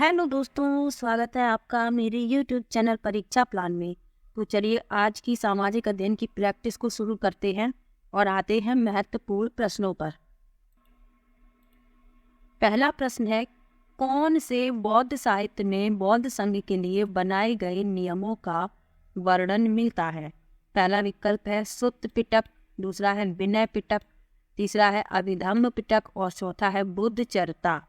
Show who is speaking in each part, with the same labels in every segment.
Speaker 1: Hello दोस्तों, स्वागत है आपका मेरे YouTube चैनल परीक्षा प्लान में। तो चलिए आज की सामाजिक अध्ययन की प्रैक्टिस को शुरू करते हैं और आते हैं महत्वपूर्ण प्रश्नों पर। पहला प्रश्न है, कौन से बौद्ध साहित्य में बौद्ध संघ के लिए बनाए गए नियमों का वर्णन मिलता है? पहला विकल्प है सुत्त पिटक, दूसरा है विनय पिटक, तीसरा है अभिधम्म पिटक और चौथा है बुद्ध चरिता।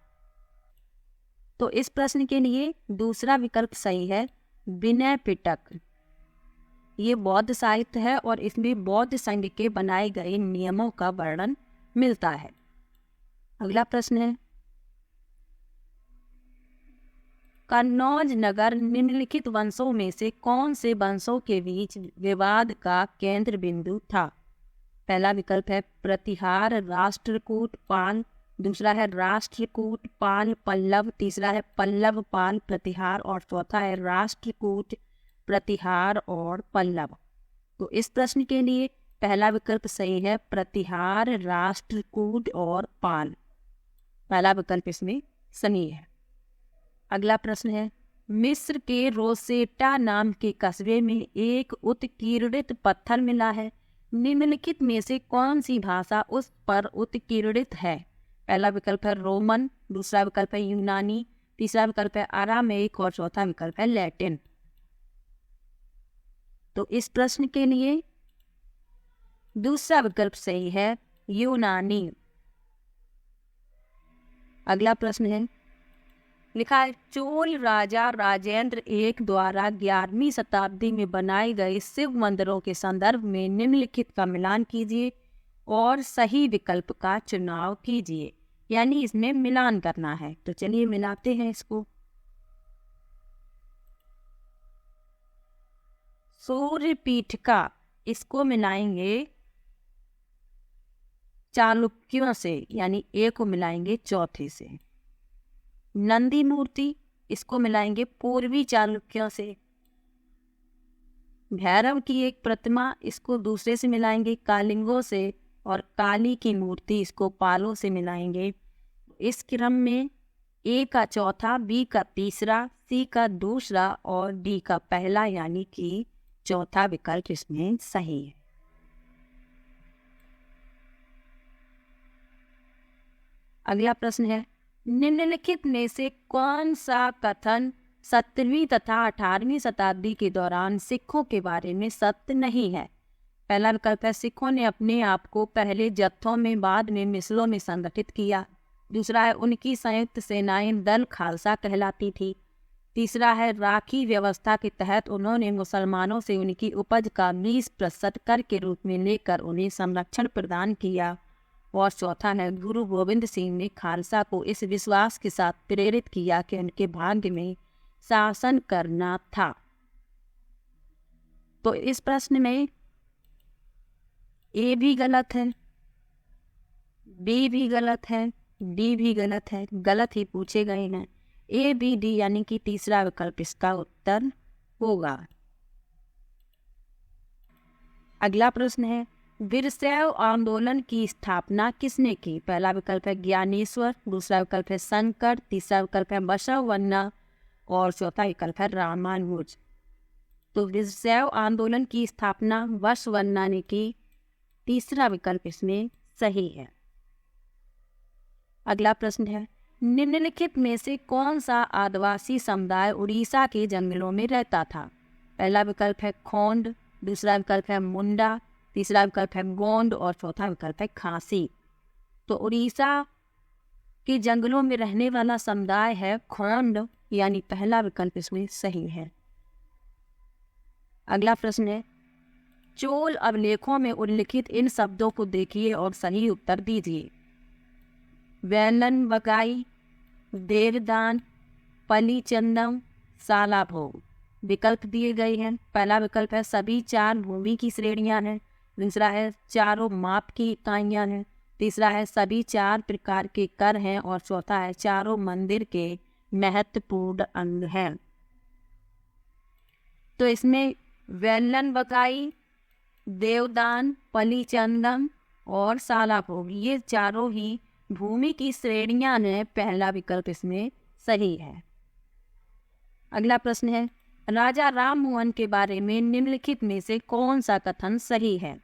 Speaker 1: तो इस प्रश्न के लिए दूसरा विकल्प सही है, विनय पिटक। ये बौद्ध साहित्य है और इसमें बौद्ध संघ के बनाए गए नियमों का वर्णन मिलता है। अगला प्रश्न है, कन्नौज नगर निम्नलिखित वंशों में से कौन से वंशों के बीच विवाद का केंद्र बिंदु था? पहला विकल्प है प्रतिहार राष्ट्रकूट पाल, दूसरा है राष्ट्रकूट पाल पल्लव, तीसरा है पल्लव पाल प्रतिहार और चौथा है राष्ट्रकूट प्रतिहार और पल्लव। तो इस प्रश्न के लिए पहला विकल्प सही है, प्रतिहार राष्ट्रकूट और पाल। पहला विकल्प इसमें सही है। अगला प्रश्न है, मिस्र के रोसेटा नाम के कस्बे में एक उत्कीर्णित पत्थर मिला है। निम्नलिखित में से कौन सी भाषा उस पर उत्कीर्णित है? पहला विकल्प है रोमन, दूसरा विकल्प है यूनानी, तीसरा विकल्प है अरामेइक और चौथा विकल्प है लैटिन। तो इस प्रश्न के लिए दूसरा विकल्प सही है, यूनानी। अगला प्रश्न है, लिखा है चोल राजा राजेंद्र एक द्वारा 11वीं शताब्दी में बनाए गए शिव मंदिरों के संदर्भ में निम्नलिखित का मिलान कीजिए और सही विकल्प का चुनाव कीजिए। यानी इसमें मिलान करना है। तो चलिए मिलाते हैं इसको। सूर्य पीठिका, इसको मिलाएंगे चालुक्यों से, यानी ए को मिलाएंगे चौथे से। नंदी मूर्ति, इसको मिलाएंगे पूर्वी चालुक्यों से। भैरव की एक प्रतिमा, इसको दूसरे से मिलाएंगे कालिंगों से। और काली की मूर्ति, इसको पालों से मिलाएंगे। इस क्रम में ए का चौथा, बी का तीसरा, सी का दूसरा और डी का पहला, यानी कि चौथा विकल्प इसमें सही है। अगला प्रश्न है, निम्नलिखित में से कौन सा कथन 17वीं तथा 18वीं शताब्दी के दौरान सिखों के बारे में सत्य नहीं है? पहला विकल्प है सिखों ने अपने आप को पहले जत्थों में बाद में मिसलों में संगठित किया। दूसरा है उनकी संयुक्त सेनाएं दल खालसा कहलाती थी। तीसरा है राखी व्यवस्था के तहत उन्होंने मुसलमानों से उनकी उपज का 20% कर के रूप में लेकर उन्हें संरक्षण प्रदान किया। और चौथा है गुरु गोविंद सिंह ने खालसा को इस विश्वास के साथ प्रेरित किया कि उनके भाग्य में शासन करना था। तो इस प्रश्न में ए भी गलत है, बी भी गलत है, डी भी गलत है। गलत ही पूछे गए हैं। ए बी डी यानी कि तीसरा विकल्प इसका उत्तर होगा। अगला प्रश्न है, वीरशैव आंदोलन की स्थापना किसने की? पहला विकल्प है ज्ञानेश्वर, दूसरा विकल्प है शंकर, तीसरा विकल्प है बसवण्णा और चौथा विकल्प है रामानुज। तो वीरशैव आंदोलन की स्थापना बसवण्णा ने की। तीसरा विकल्प इसमें सही है। अगला प्रश्न है, निम्नलिखित में से कौन सा आदिवासी समुदाय उड़ीसा के जंगलों में रहता था? पहला विकल्प है खोंड, दूसरा विकल्प है मुंडा, तीसरा विकल्प है गोंड और चौथा विकल्प है खासी। तो उड़ीसा के जंगलों में रहने वाला समुदाय है खोंड, यानी पहला विकल्प इसमें सही है। अगला प्रश्न है, चोल अभिलेखों में उल्लिखित इन शब्दों को देखिए और सही उत्तर दीजिए। वैलन वगाई, देवदान, पलीचंदम, साला भोग। विकल्प दिए गए हैं। पहला विकल्प है सभी 4 भूमि की श्रेणियां हैं, दूसरा है चारों माप की इकाइयां हैं, तीसरा है सभी 4 प्रकार के कर हैं और चौथा है चारों मंदिर के महत्वपूर्ण अंग हैं। तो इसमें वैलन वगाई, देवदान, पलीचंदम और साला भोग, ये चारों ही भूमि की श्रेणियां हैं। पहला विकल्प इसमें सही है। अगला प्रश्न है, राजा राम मोहन के बारे में निम्नलिखित में से कौन सा कथन सही है?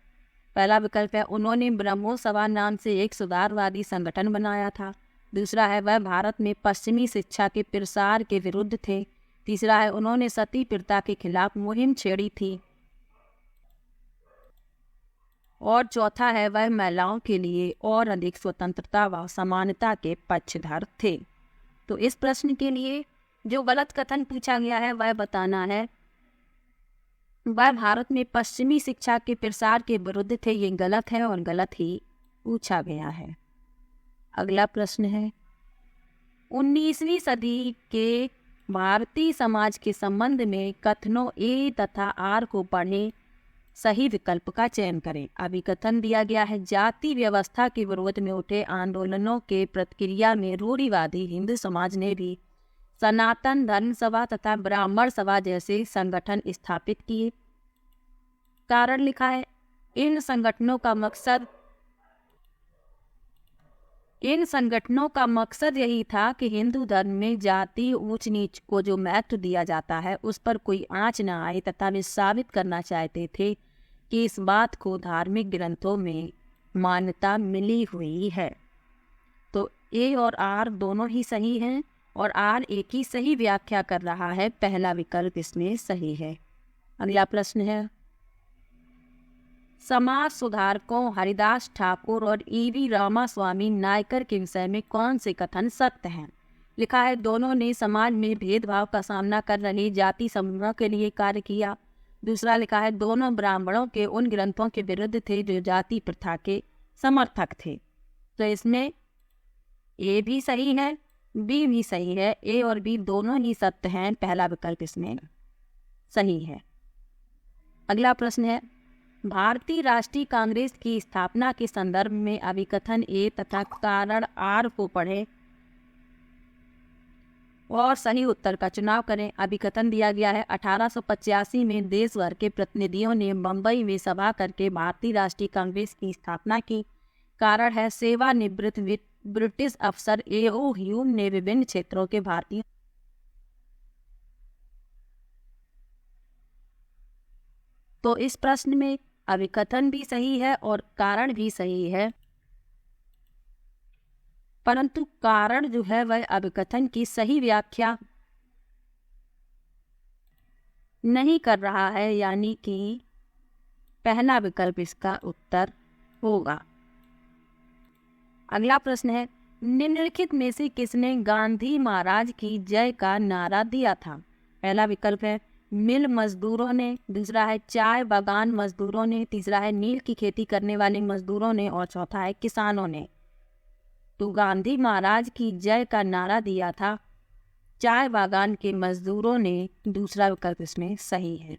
Speaker 1: पहला विकल्प है, उन्होंने ब्रह्मो सभा नाम से एक सुधारवादी संगठन बनाया था। दूसरा है, वह भारत में पश्चिमी शिक्षा के प्रसार के विरुद्ध थे। तीसरा है, उन्होंने सती प्रथा के खिलाफ मुहिम छेड़ी थी। और चौथा है, वह महिलाओं के लिए और अधिक स्वतंत्रता व समानता के पक्षधर थे। तो इस प्रश्न के लिए जो गलत कथन पूछा गया है वह बताना है, वह भारत में पश्चिमी शिक्षा के प्रसार के विरुद्ध थे। ये गलत है और गलत ही पूछा गया है। अगला प्रश्न है, 19वीं सदी के भारतीय समाज के संबंध में कथनों ए तथा आर को पढ़ें, सही विकल्प का चयन करें। अभी कथन दिया गया है, जाति व्यवस्था के विरोध में उठे आंदोलनों के प्रतिक्रिया में रूढ़िवादी हिंदू समाज ने भी सनातन धर्म सभा तथा ब्राह्मण सभा जैसे संगठन स्थापित किए। कारण लिखा है, इन संगठनों का मकसद यही था कि हिंदू धर्म में जाति ऊंच नीच को जो महत्व दिया जाता है उस पर कोई आंच न आए, तथा वे साबित करना चाहते थे कि इस बात को धार्मिक ग्रंथों में मान्यता मिली हुई है। तो ए और आर दोनों ही सही हैं और आर एक ही सही व्याख्या कर रहा है। पहला विकल्प इसमें सही है। अगला प्रश्न है, समाज सुधारकों हरिदास ठाकुर और ईवी रामास्वामी नायकर के विषय में कौन से कथन सत्य हैं? लिखा है, दोनों ने समाज में भेदभाव का सामना कर रहे जाति समूहों के लिए कार्य किया। दूसरा लिखा है, दोनों ब्राह्मणों के उन ग्रंथों के विरुद्ध थे जो जाति प्रथा के समर्थक थे। तो इसमें ए भी सही है, बी भी सही है। ए और बी दोनों ही सत्य हैं। पहला विकल्प इसमें सही है। अगला प्रश्न है, भारतीय राष्ट्रीय कांग्रेस की स्थापना के संदर्भ में अभिकथन ए तथा कारण आर को पढ़ें और सही उत्तर का चुनाव करें। अभिकथन दिया गया है, 1885 में देश भर के प्रतिनिधियों ने बम्बई में सभा करके भारतीय राष्ट्रीय कांग्रेस की स्थापना की। कारण है, सेवानिवृत्त ब्रिटिश अफसर ए.ओ. ह्यूम ने विभिन्न क्षेत्रों के भारतीय तो इस प्रश्न में अभिकथन भी सही है और कारण भी सही है, परंतु कारण जो है वह अभिकथन की सही व्याख्या नहीं कर रहा है, यानी कि पहला विकल्प इसका उत्तर होगा। अगला प्रश्न है, निम्नलिखित में से किसने गांधी महाराज की जय का नारा दिया था? पहला विकल्प है मिल मजदूरों ने, दूसरा है चाय बागान मजदूरों ने, तीसरा है नील की खेती करने वाले मजदूरों ने और चौथा है किसानों ने। तो गांधी महाराज की जय का नारा दिया था चाय बागान के मजदूरों ने। दूसरा विकल्प इसमें सही है।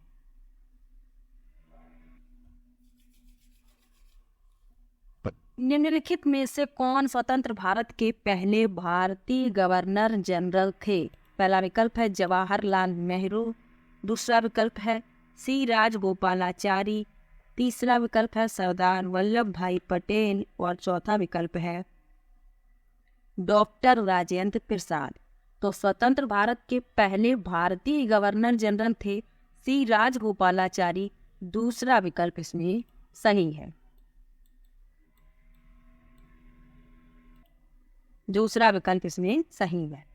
Speaker 1: निम्नलिखित में से कौन स्वतंत्र भारत के पहले भारतीय गवर्नर जनरल थे? पहला विकल्प है जवाहरलाल नेहरू, दूसरा विकल्प है सी राजगोपालाचारी, तीसरा विकल्प है सरदार वल्लभ भाई पटेल और चौथा विकल्प है डॉक्टर राजेंद्र प्रसाद। तो स्वतंत्र भारत के पहले भारतीय गवर्नर जनरल थे सी राजगोपालाचारी। दूसरा विकल्प इसमें सही है। दूसरा विकल्प इसमें सही है।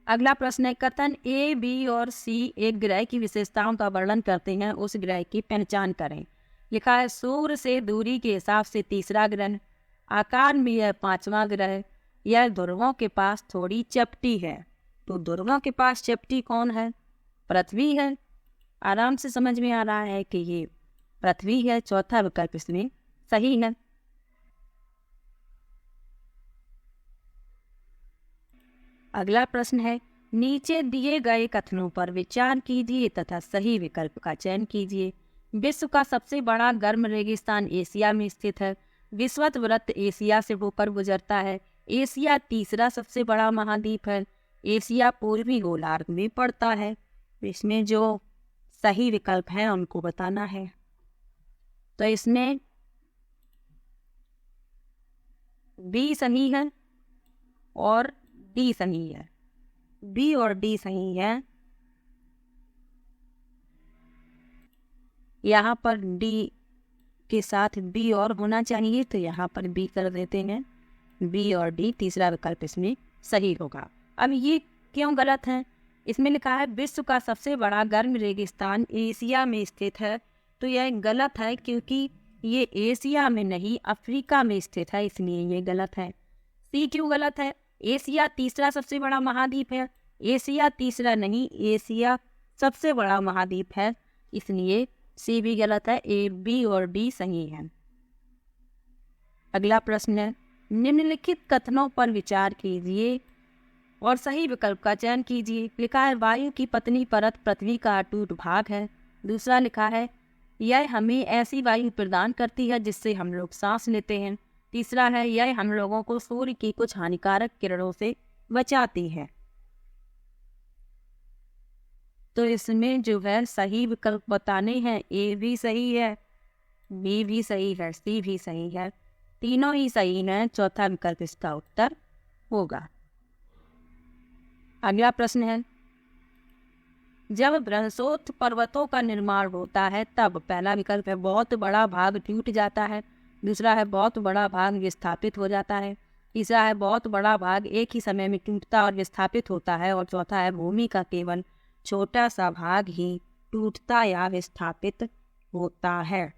Speaker 1: अगला प्रश्न है, कथन ए, बी और सी एक ग्रह की विशेषताओं का वर्णन करते हैं, उस ग्रह की पहचान करें। लिखा है, सूर्य से दूरी के हिसाब से तीसरा ग्रह, आकार में यह पांचवा ग्रह, यह ध्रुवों के पास थोड़ी चपटी है। तो ध्रुवों के पास चपटी कौन है? पृथ्वी है। आराम से समझ में आ रहा है कि ये पृथ्वी है। चौथा विकल्प इसमें सही है। अगला प्रश्न है, नीचे दिए गए कथनों पर विचार कीजिए तथा सही विकल्प का चयन कीजिए। विश्व का सबसे बड़ा गर्म रेगिस्तान एशिया में स्थित है। विषुवत एशिया से होकर गुजरता है। एशिया तीसरा सबसे बड़ा महाद्वीप है। एशिया पूर्वी गोलार्ध में पड़ता है। इसमें जो सही विकल्प है उनको बताना है। तो इसमें बी सही है और डी सही है। बी और डी सही है। यहाँ पर डी के साथ बी और होना चाहिए, तो यहाँ पर बी कर देते हैं। बी और डी तीसरा विकल्प इसमें सही होगा। अब ये क्यों गलत है? इसमें लिखा है विश्व का सबसे बड़ा गर्म रेगिस्तान एशिया में स्थित है। तो यह गलत है क्योंकि ये एशिया में नहीं अफ्रीका में स्थित है, इसलिए ये गलत है। सी क्यों गलत है? एशिया तीसरा सबसे बड़ा महाद्वीप है। एशिया तीसरा नहीं, एशिया सबसे बड़ा महाद्वीप है, इसलिए सी भी गलत है। ए, बी और डी सही है। अगला प्रश्न है, निम्नलिखित कथनों पर विचार कीजिए और सही विकल्प का चयन कीजिए। लिखा है वायु की पतली परत पृथ्वी का अटूट भाग है। दूसरा लिखा है यह हमें ऐसी वायु प्रदान करती है जिससे हम लोग सांस लेते हैं। तीसरा है यह हम लोगों को सूर्य की कुछ हानिकारक किरणों से बचाती है। तो इसमें जो है सही विकल्प बताने हैं। ए भी सही है, बी भी सही है, सी भी सही है, तीनों ही सही हैं। चौथा विकल्प इसका उत्तर होगा। अगला प्रश्न है, जब बृहस्पति पर्वतों का निर्माण होता है तब पहला विकल्प है बहुत बड़ा भाग टूट जाता है। दूसरा है बहुत बड़ा भाग विस्थापित हो जाता है। तीसरा है बहुत बड़ा भाग एक ही समय में टूटता और विस्थापित होता है। और चौथा है भूमि का केवल छोटा सा भाग ही टूटता या विस्थापित होता है।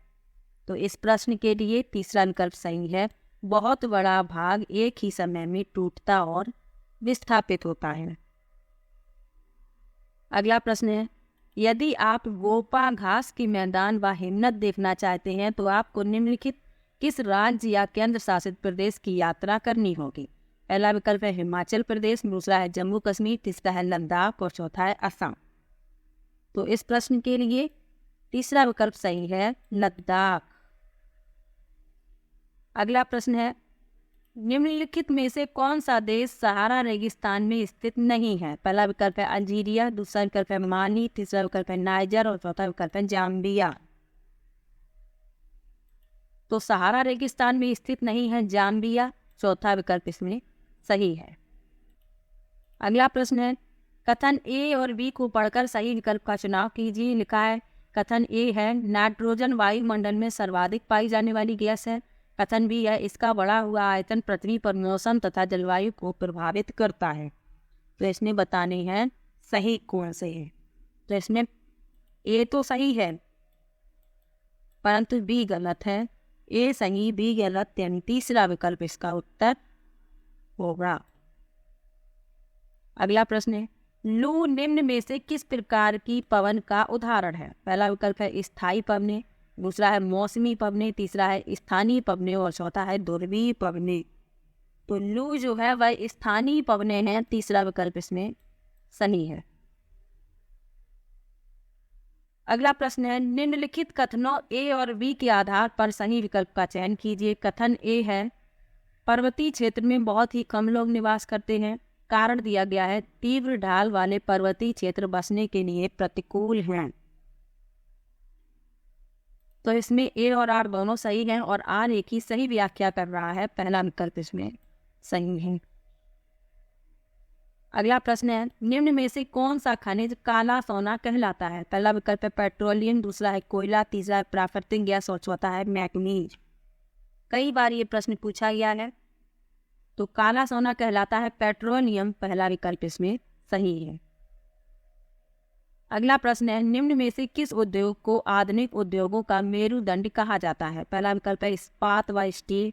Speaker 1: तो इस प्रश्न के लिए तीसरा विकल्प सही है, बहुत बड़ा भाग एक ही समय में टूटता और विस्थापित होता है। अगला प्रश्न है, यदि आप गोपा घास के मैदान व हिमनद देखना चाहते हैं तो आपको निम्नलिखित किस राज्य या केंद्र शासित प्रदेश की यात्रा करनी होगी? पहला विकल्प है हिमाचल प्रदेश, दूसरा है जम्मू कश्मीर, तीसरा है लद्दाख और चौथा है असम। तो इस प्रश्न के लिए तीसरा विकल्प सही है, लद्दाख। अगला प्रश्न है, निम्नलिखित में से कौन सा देश सहारा रेगिस्तान में स्थित नहीं है? पहला विकल्प है अल्जीरिया, दूसरा विकल्प है माली, तीसरा विकल्प है नाइजर और चौथा विकल्प है जाम्बिया। तो सहारा रेगिस्तान में स्थित नहीं है जाम्बिया, चौथा विकल्प इसमें सही है। अगला प्रश्न है, कथन ए और बी को पढ़कर सही विकल्प का चुनाव कीजिए। लिखा है कथन ए है नाइट्रोजन वायुमंडल में सर्वाधिक पाई जाने वाली गैस है। कथन बी है इसका बढ़ा हुआ आयतन पृथ्वी पर मौसम तथा जलवायु को प्रभावित करता है। तो इसमें बताने हैं सही कौन से है। तो इसमें ए तो सही है परंतु बी गलत है। ए सही बी गलत, यानी तीसरा विकल्प इसका उत्तर होगा। अगला प्रश्न है, लू निम्न में से किस प्रकार की पवन का उदाहरण है? पहला विकल्प है स्थायी पवने, दूसरा है मौसमी पवने, तीसरा है स्थानीय पवने और चौथा है ध्रुवीय पवने। तो लू जो है वह स्थानीय पवने हैं, तीसरा विकल्प इसमें सही है। अगला प्रश्न है, निम्नलिखित कथनों ए और बी के आधार पर सही विकल्प का चयन कीजिए। कथन ए है पर्वतीय क्षेत्र में बहुत ही कम लोग निवास करते हैं। कारण दिया गया है तीव्र ढाल वाले पर्वतीय क्षेत्र बसने के लिए प्रतिकूल हैं। तो इसमें ए और आर दोनों सही हैं और आर एक ही सही व्याख्या कर रहा है, पहला विकल्प इसमें सही है। अगला प्रश्न है, निम्न में से कौन सा खनिज काला सोना कहलाता है? पहला विकल्प है पेट्रोलियम, दूसरा है कोयला, तीसरा है प्राकृतिक गैस और चौथा है मैग्नीज। कई बार ये प्रश्न पूछा गया है। तो काला सोना कहलाता है पेट्रोलियम, पहला विकल्प इसमें सही है। अगला प्रश्न है, निम्न में से किस उद्योग को आधुनिक उद्योगों का मेरुदंड कहा जाता है? पहला विकल्प है इस्पात व स्टील,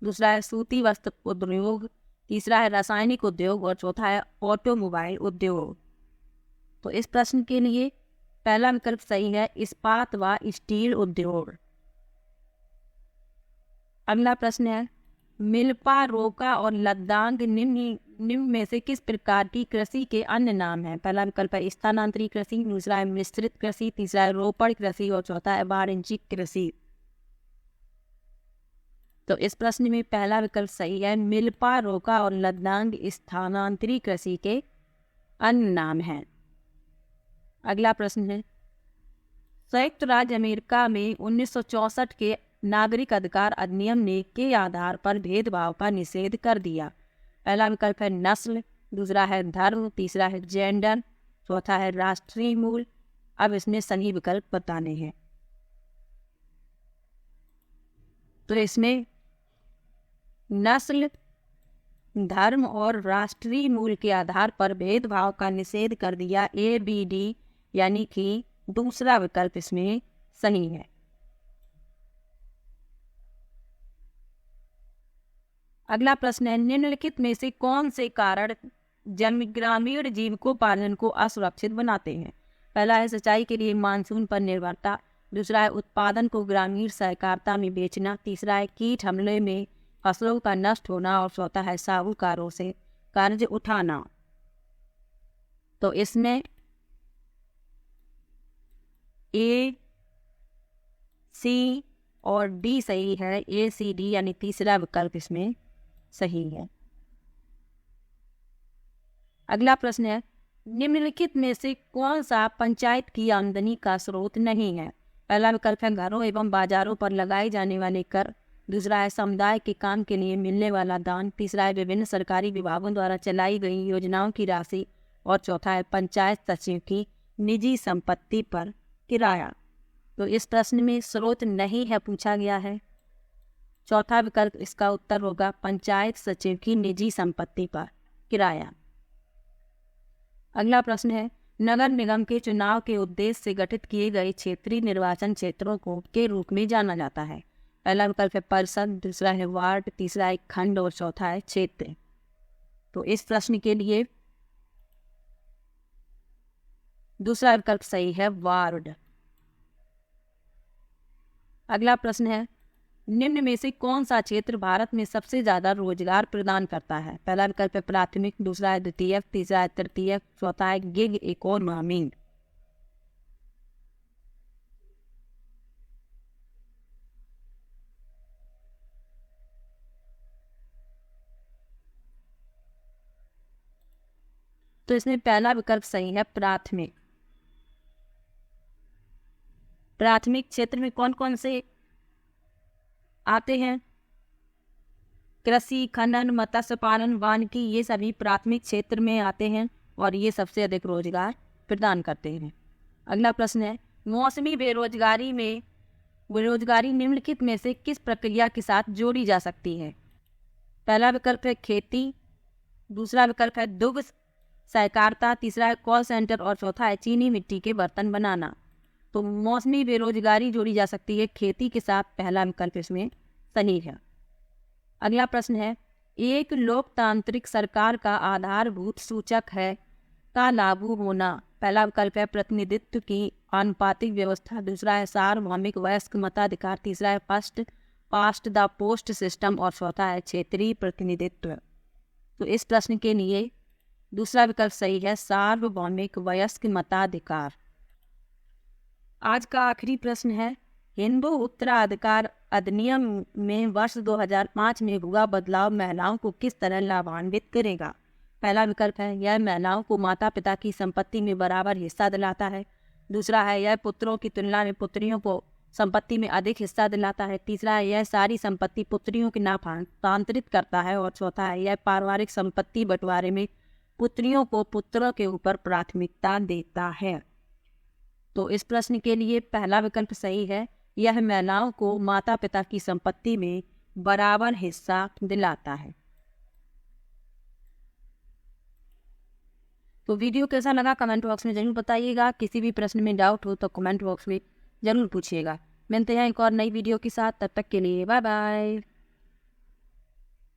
Speaker 1: दूसरा है सूती वस्त्र उद्योग, तीसरा है रासायनिक उद्योग और चौथा है ऑटोमोबाइल उद्योग। तो इस प्रश्न के लिए पहला विकल्प सही है, इस्पात व स्टील उद्योग। अगला प्रश्न है, मिल्पा, रोका और लद्दाख निम्न में से किस प्रकार की कृषि के अन्य नाम हैं? पहला विकल्प है स्थानांतरी कृषि, दूसरा है मिश्रित कृषि, तीसरा है रोपण कृषि और चौथा है वाणिज्यिक कृषि। तो इस प्रश्न में पहला विकल्प सही है, मिल्पा, रोका और लद्दाख स्थानांतरी कृषि के अन्य नाम हैं। अगला प्रश्न है, संयुक्त राज्य अमेरिका में 1964 के नागरिक अधिकार अधिनियम ने के आधार पर भेदभाव का निषेध कर दिया? पहला विकल्प है नस्ल, दूसरा है धर्म, तीसरा है जेंडर, चौथा है राष्ट्रीय मूल। अब इसमें सही विकल्प बताने हैं। तो इसमें नस्ल, धर्म और राष्ट्रीय मूल के आधार पर भेदभाव का निषेध कर दिया। ABD यानी कि दूसरा विकल्प इसमें सही है। अगला प्रश्न है, निम्नलिखित में से कौन से कारण ग्रामीण जीविकोपार्जन को असुरक्षित बनाते हैं? पहला है सिंचाई के लिए मानसून पर निर्भरता, दूसरा है उत्पादन को ग्रामीण सहकारिता में बेचना, तीसरा है कीट हमले में फसलों का नष्ट होना और चौथा है साहूकारों से कर्ज उठाना। तो इसमें A, C और D सही है। ACD यानी तीसरा विकल्प इसमें सही है। अगला प्रश्न है, निम्नलिखित में से कौन सा पंचायत की आमदनी का स्रोत नहीं है? पहला विकल्प है घरों एवं बाजारों पर लगाए जाने वाले कर, दूसरा है समुदाय के काम के लिए मिलने वाला दान, तीसरा है विभिन्न सरकारी विभागों द्वारा चलाई गई योजनाओं की राशि और चौथा है पंचायत सचिव की निजी संपत्ति पर किराया। तो इस प्रश्न में स्रोत नहीं है पूछा गया है। चौथा विकल्प इसका उत्तर होगा पंचायत सचिव की निजी संपत्ति पर किराया। अगला प्रश्न है, नगर निगम के चुनाव के उद्देश्य से गठित किए गए क्षेत्रीय निर्वाचन क्षेत्रों को के रूप में जाना जाता है? पहला विकल्प है परिषद, दूसरा है वार्ड, तीसरा है खंड और चौथा है क्षेत्र। तो इस प्रश्न के लिए दूसरा विकल्प सही है, वार्ड। अगला प्रश्न है, निम्न में से कौन सा क्षेत्र भारत में सबसे ज्यादा रोजगार प्रदान करता है? पहला विकल्प है प्राथमिक, दूसरा है द्वितीयक, तीसरा है तृतीयक, चौथा है गिग इकोनॉमी। तो इसमें पहला विकल्प सही है, प्राथमिक। प्राथमिक क्षेत्र में कौन कौन से आते हैं? कृषि, खनन, मत्स्य पालन, वानिकी, ये सभी प्राथमिक क्षेत्र में आते हैं और ये सबसे अधिक रोजगार प्रदान करते हैं। अगला प्रश्न है, मौसमी बेरोजगारी निम्नलिखित में से किस प्रक्रिया के साथ जोड़ी जा सकती है? पहला विकल्प है खेती, दूसरा विकल्प है दुग्ध सहकारिता, तीसरा है कॉल सेंटर और चौथा है चीनी मिट्टी के बर्तन बनाना। तो मौसमी बेरोजगारी जोड़ी जा सकती है खेती के साथ, पहला विकल्प इसमें सही है। अगला प्रश्न है, एक लोकतांत्रिक सरकार का आधारभूत सूचक है का लागू होना? पहला विकल्प है प्रतिनिधित्व की आनुपातिक व्यवस्था, दूसरा है सार्वभौमिक वयस्क मताधिकार, तीसरा है पास्ट द पोस्ट सिस्टम और चौथा है क्षेत्रीय प्रतिनिधित्व। तो इस प्रश्न के लिए दूसरा विकल्प सही है, सार्वभौमिक वयस्क मताधिकार। आज का आखिरी प्रश्न है, हिंदू उत्तराधिकार अधिनियम में वर्ष 2005 में हुआ बदलाव महिलाओं को किस तरह लाभान्वित करेगा? पहला विकल्प है यह महिलाओं को माता पिता की संपत्ति में बराबर हिस्सा दिलाता है, दूसरा है यह पुत्रों की तुलना में पुत्रियों को संपत्ति में अधिक हिस्सा दिलाता है, तीसरा है यह सारी संपत्ति पुत्रियों के नाम हस्तांतरित करता है और चौथा है यह पारिवारिक संपत्ति बंटवारे में पुत्रियों को पुत्रों के ऊपर प्राथमिकता देता है। तो इस प्रश्न के लिए पहला विकल्प सही है, यह महिलाओं को माता पिता की संपत्ति में बराबर हिस्सा दिलाता है। तो वीडियो कैसा लगा कमेंट बॉक्स में जरूर बताइएगा। किसी भी प्रश्न में डाउट हो तो कमेंट बॉक्स में जरूर पूछिएगा। मिलते हैं एक और नई वीडियो के साथ, तब तक के लिए बाय बाय।